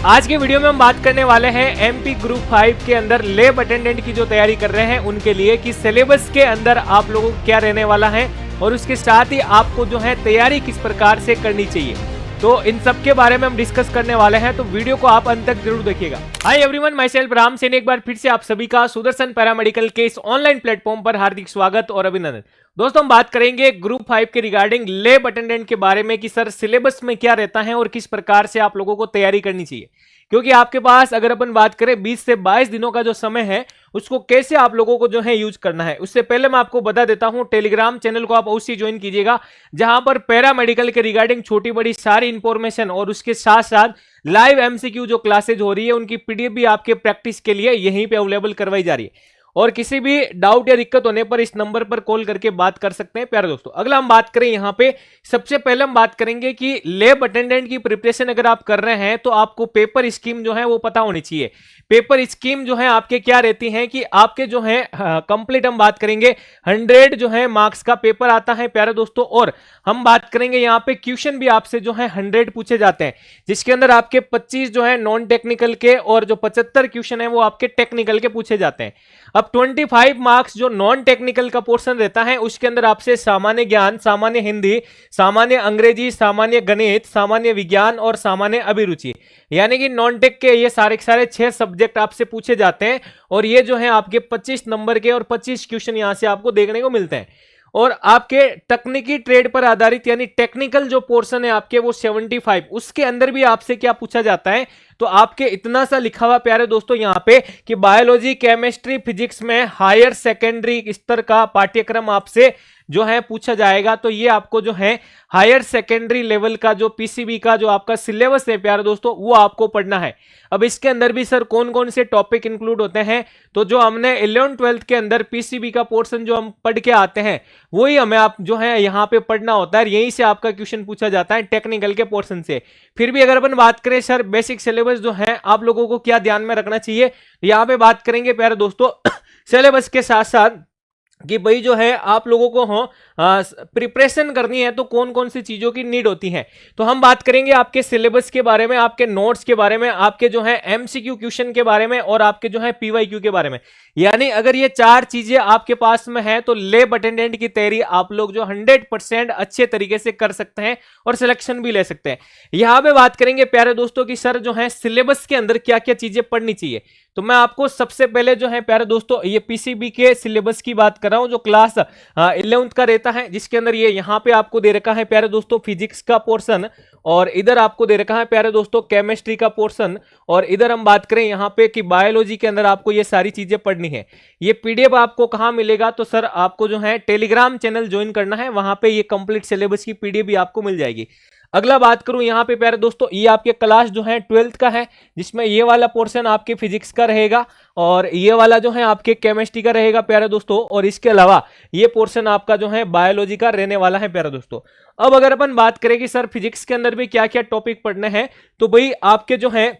आज के वीडियो में हम बात करने वाले हैं एमपी ग्रुप 5 के अंदर लैब अटेंडेंट की जो तैयारी कर रहे हैं उनके लिए कि सिलेबस के अंदर आप लोगों को क्या रहने वाला है और उसके साथ ही आपको जो है तैयारी किस प्रकार से करनी चाहिए। तो इन सब के बारे में हम डिस्कस करने वाले हैं, तो वीडियो को आप अंत तक जरूर देखिएगा। Hi everyone, my self Ram Sen एक बार फिर से आप सभी का सुदर्शन पैरामेडिकल के इस ऑनलाइन प्लेटफॉर्म पर हार्दिक स्वागत और अभिनंदन। दोस्तों हम बात करेंगे ग्रुप 5 के रिगार्डिंग लैब अटेंडेंट के बारे में कि सर सिलेबस में क्या रहता है और किस प्रकार से आप लोगों को तैयारी करनी चाहिए। क्योंकि आपके पास अगर अपन बात करें 20 से 22 दिनों का जो समय है उसको कैसे आप लोगों को जो है यूज करना है, उससे पहले मैं आपको बता देता हूं टेलीग्राम चैनल को आप अवश्य ज्वाइन कीजिएगा, जहां पर पैरामेडिकल के रिगार्डिंग छोटी बड़ी सारी इंफॉर्मेशन और उसके साथ साथ लाइव एमसीक्यू जो क्लासेज हो रही है उनकी पीडीएफ भी आपके प्रैक्टिस के लिए यहीं पे अवेलेबल करवाई जा रही है। और किसी भी डाउट या दिक्कत होने पर इस नंबर पर कॉल करके बात कर सकते हैं प्यारे दोस्तों। अगला हम बात करें यहाँ पे, सबसे पहले हम बात करेंगे कि लैब अटेंडेंट की प्रिपरेशन अगर आप कर रहे हैं तो आपको पेपर स्कीम जो है वो पता होनी चाहिए। पेपर स्कीम जो है आपके क्या रहती है कि आपके जो है कंप्लीट हम बात करेंगे 100 जो है मार्क्स का पेपर आता है प्यारे दोस्तों। और हम बात करेंगे यहाँ पे क्वेश्चन भी आपसे जो है 100 पूछे जाते हैं, जिसके अंदर आपके 25 जो है नॉन टेक्निकल के और जो 75 क्वेश्चन है वो आपके टेक्निकल के पूछे जाते हैं। अब 25 मार्क्स जो नॉन टेक्निकल का पोर्शन रहता है उसके अंदर आपसे सामान्य ज्ञान, सामान्य हिंदी, सामान्य अंग्रेजी, सामान्य गणित, सामान्य विज्ञान और सामान्य अभिरुचि, यानी कि नॉन टेक के ये सारे 6 सब्जेक्ट आपसे पूछे जाते हैं। और ये जो है आपके 25 नंबर के और 25 क्वेश्चन यहां से आपको देखने को मिलते हैं। और आपके तकनीकी ट्रेड पर आधारित यानी टेक्निकल जो पोर्शन है आपके वो 75, उसके अंदर भी आपसे क्या पूछा जाता है, तो आपके इतना सा लिखा हुआ प्यारे दोस्तों यहां पे कि बायोलॉजी, केमिस्ट्री, फिजिक्स में हायर सेकेंडरी स्तर का पाठ्यक्रम आपसे जो है पूछा जाएगा। तो ये आपको जो है हायर सेकेंडरी लेवल का जो पीसीबी का जो आपका सिलेबस है प्यारे दोस्तों वो आपको पढ़ना है। अब इसके अंदर भी सर कौन कौन से टॉपिक इंक्लूड होते हैं, तो जो हमने 11th-12th के अंदर पीसीबी का पोर्शन जो हम पढ़ के आते हैं वही हमें आप जो है यहाँ पे पढ़ना होता है। यहीं से आपका क्वेश्चन पूछा जाता है टेक्निकल के पोर्शन से। फिर भी अगर अपन बात करें सर बेसिक सिलेबस जो है आप लोगों को क्या ध्यान में रखना चाहिए, यहाँ पे बात करेंगे प्यारे दोस्तों सिलेबस के साथ साथ कि भाई जो है आप लोगों को हो प्रिपरेशन करनी है तो कौन कौन सी चीजों की नीड होती है। तो हम बात करेंगे आपके सिलेबस के बारे में, आपके नोट्स के बारे में, आपके जो है एमसीक्यू क्वेश्चन के बारे में और आपके जो है पीवाईक्यू के बारे में। यानी अगर ये 4 चीजें आपके पास में है तो लैब अटेंडेंट की तैयारी आप लोग जो 100% अच्छे तरीके से कर सकते हैं और सिलेक्शन भी ले सकते हैं। यहां पे बात करेंगे प्यारे दोस्तों कि सर जो है सिलेबस के अंदर क्या क्या चीजें पढ़नी चाहिए। तो मैं आपको सबसे पहले जो है प्यारे दोस्तों ये पीसीबी के सिलेबस की बात कर रहा हूं जो क्लास 11th का रहता है, जिसके अंदर ये यहाँ पे आपको दे रखा है प्यारे दोस्तों फिजिक्स का पोर्शन, और इधर आपको दे रखा है प्यारे दोस्तों केमिस्ट्री का पोर्शन, और इधर हम बात करें यहाँ पे कि बायोलॉजी के अंदर आपको ये सारी चीजें पढ़नी है। ये पीडीएफ आपको कहाँ मिलेगा, तो सर आपको जो है टेलीग्राम चैनल ज्वाइन करना है, वहां पे ये कंप्लीट सिलेबस की पीडीएफ भी आपको मिल जाएगी। अगला बात करूं यहाँ पे प्यारे दोस्तों, ये आपके क्लास जो है 12th का है, जिसमें ये वाला पोर्शन आपके फिजिक्स का रहेगा और ये वाला जो है आपके केमिस्ट्री का रहेगा प्यारे दोस्तों, और इसके अलावा ये पोर्शन आपका जो है बायोलॉजी का रहने वाला है प्यारे दोस्तों। अब अगर अपन बात करें कि सर फिजिक्स के अंदर भी क्या क्या टॉपिक पढ़ने हैं, तो भाई आपके जो है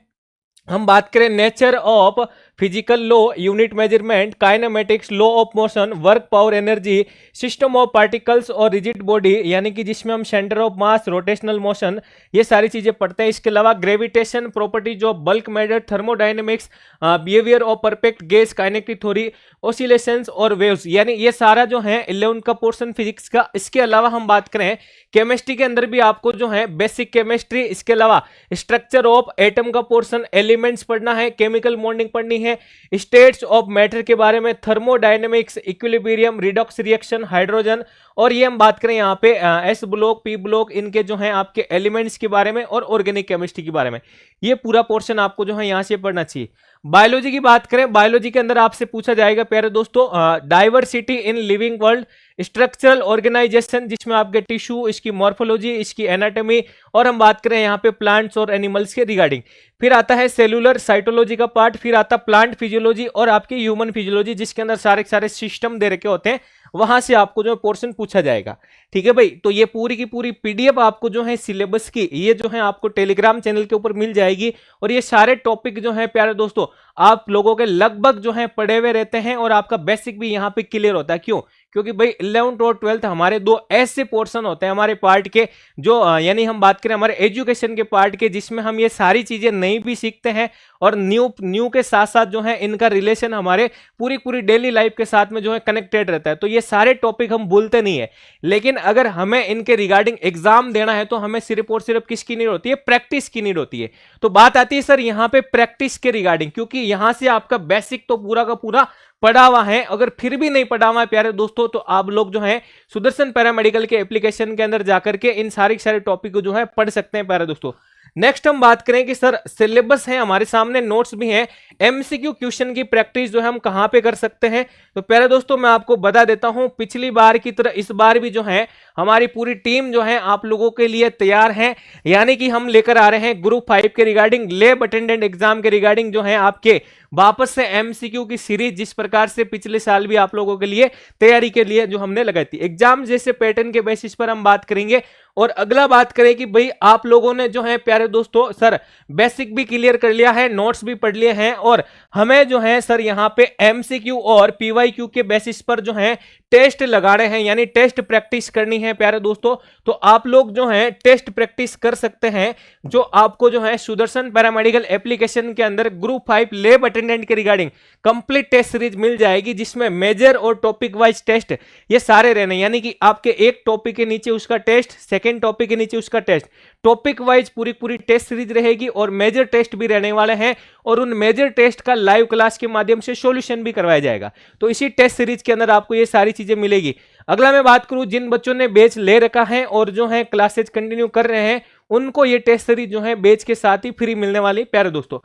हम बात करें nature of physical law, unit measurement, kinematics, law of motion, work power energy, system of particles और रिजिड बॉडी, यानी कि जिसमें हम centre of mass, rotational motion, ये सारी चीजें पढ़ते हैं। इसके अलावा gravitation, properties of bulk matter, thermodynamics, behaviour of perfect gas, kinetic theory, oscillations और वेव्स, यानी ये सारा जो है 11 का पोर्शन फिजिक्स का। इसके अलावा हम बात करें केमिस्ट्री के अंदर भी आपको जो है बेसिक केमिस्ट्री, इसके अलावा स्ट्रक्चर ऑफ एटम का पोर्शन, एलिमेंट्स पढ़ना है, केमिकल मॉडलिंग पढ़नी है, स्टेट्स ऑफ मैटर के बारे में, thermodynamics, equilibrium, redox reaction, hydrogen, और ये हम बात करें यहाँ पे एस ब्लॉक, पी ब्लॉक, इनके जो है आपके एलिमेंट्स के बारे में और ऑर्गेनिक केमिस्ट्री के बारे में। ये पूरा पोर्शन आपको जो है यहाँ से पढ़ना चाहिए। बायोलॉजी की बात करें, बायोलॉजी के अंदर आपसे पूछा जाएगा प्यारे दोस्तों diversity in living world, structural organisation, जिसमें आपके टिश्यू, इसकी मॉर्फोलॉजी, इसकी एनाटॉमी, और हम बात करें यहाँ पे प्लांट्स और एनिमल्स के रिगार्डिंग। फिर आता है सेलुलर साइटोलॉजी का पार्ट, फिर आता प्लांट फिजियोलॉजी और आपकी ह्यूमन फिजियोलॉजी, जिसके अंदर सारे सिस्टम दे रखे होते हैं, वहां से आपको जो पोर्शन पूछा जाएगा। ठीक है भाई, तो ये पूरी की पूरी पीडीएफ आपको जो है सिलेबस की ये जो है आपको टेलीग्राम चैनल के ऊपर मिल जाएगी। और ये सारे टॉपिक जो है प्यारे दोस्तों आप लोगों के लगभग जो है पढ़े हुए रहते हैं और आपका बेसिक भी यहाँ पे क्लियर होता है। क्यों? क्योंकि भाई 11th और 12th हमारे दो ऐसे पोर्शन होते हैं हमारे पार्ट के, जो यानी हम बात करें हमारे एजुकेशन के पार्ट के, जिसमें हम ये सारी चीजें नई भी सीखते हैं और न्यू के साथ साथ जो है इनका रिलेशन हमारे पूरी डेली लाइफ के साथ में जो है कनेक्टेड रहता है। तो ये सारे टॉपिक हम भूलते नहीं है, लेकिन अगर हमें इनके रिगार्डिंग एग्जाम देना है तो हमें सिर्फ और सिर्फ किसकी नीड होती है, प्रैक्टिस की नीड होती है। तो बात आती है सर यहाँ पे प्रैक्टिस के रिगार्डिंग, क्योंकि यहां से आपका बेसिक तो पूरा का पूरा पढ़ा हुआ है, अगर फिर भी नहीं पढ़ा हुआ है प्यारे दोस्तों तो आप लोग जो है सुदर्शन पैरामेडिकल के एप्लीकेशन के अंदर जाकर के इन सारे टॉपिक को जो है पढ़ सकते हैं प्यारे दोस्तों। नेक्स्ट हम बात करें कि सर सिलेबस है हमारे सामने, नोट्स भी हैं, एमसीक्यू क्वेश्चन की प्रैक्टिस जो है हम कहां पे कर सकते हैं। तो प्यारे दोस्तों मैं आपको बता देता हूं, पिछली बार की तरह इस बार भी जो है हमारी पूरी टीम जो है आप लोगों के लिए तैयार है, यानी कि हम लेकर आ रहे हैं ग्रुप 5 के रिगार्डिंग, लैब अटेंडेंट एग्जाम के रिगार्डिंग जो है आपके वापस से एमसीक्यू की सीरीज, जिस प्रकार से पिछले साल भी आप लोगों के लिए तैयारी के लिए जो हमने लगाई थी एग्जाम जैसे पैटर्न के बेसिस पर हम बात करेंगे। और अगला बात करें कि भाई आप लोगों ने जो है प्यारे दोस्तों सर बेसिक भी क्लियर कर लिया है, नोट्स भी पढ़ लिए हैं, और हमें जो है सर यहाँ पे एमसीक्यू और पीवाईक्यू के बेसिस पर जो है टेस्ट लगाने हैं, यानी टेस्ट प्रैक्टिस करनी है प्यारे दोस्तों। तो आप लोग जो है टेस्ट प्रैक्टिस कर सकते हैं, जो आपको जो है सुदर्शन पैरामेडिकल एप्लीकेशन के अंदर ग्रुप 5 लैब अटेंडेंट के रिगार्डिंग कंप्लीट टेस्ट सीरीज मिल जाएगी, जिसमें मेजर और टॉपिक वाइज टेस्ट ये सारे रहने, यानी कि आपके एक टॉपिक के नीचे उसका टेस्ट, सेकेंड टॉपिक के नीचे उसका टेस्ट, टॉपिक वाइज पूरी टेस्ट सीरीज रहेगी, और मेजर टेस्ट भी रहने वाले हैं, और उन मेजर टेस्ट का लाइव क्लास के माध्यम से सॉल्यूशन भी करवाया जाएगा। तो इसी टेस्ट सीरीज के अंदर आपको ये सारी चीजें मिलेगी। अगला मैं बात करूं, जिन बच्चों ने बैच ले रखा है और जो है क्लासेज कंटिन्यू कर रहे हैं, उनको ये टेस्ट सीरीज जो है बैच के साथ ही फ्री मिलने वाली प्यारे दोस्तों।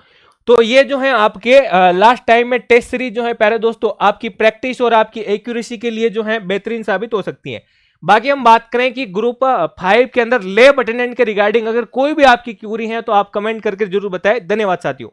तो ये जो है आपके लास्ट टाइम में टेस्ट सीरीज जो है प्यारे दोस्तों आपकी प्रैक्टिस और आपकी एक्यूरेसी के लिए जो है बेहतरीन साबित हो सकती है। बाकी हम बात करें कि ग्रुप 5 के अंदर लैब अटेंडेंट के रिगार्डिंग अगर कोई भी आपकी क्यूरी है तो आप कमेंट करके जरूर बताएं। धन्यवाद साथियों।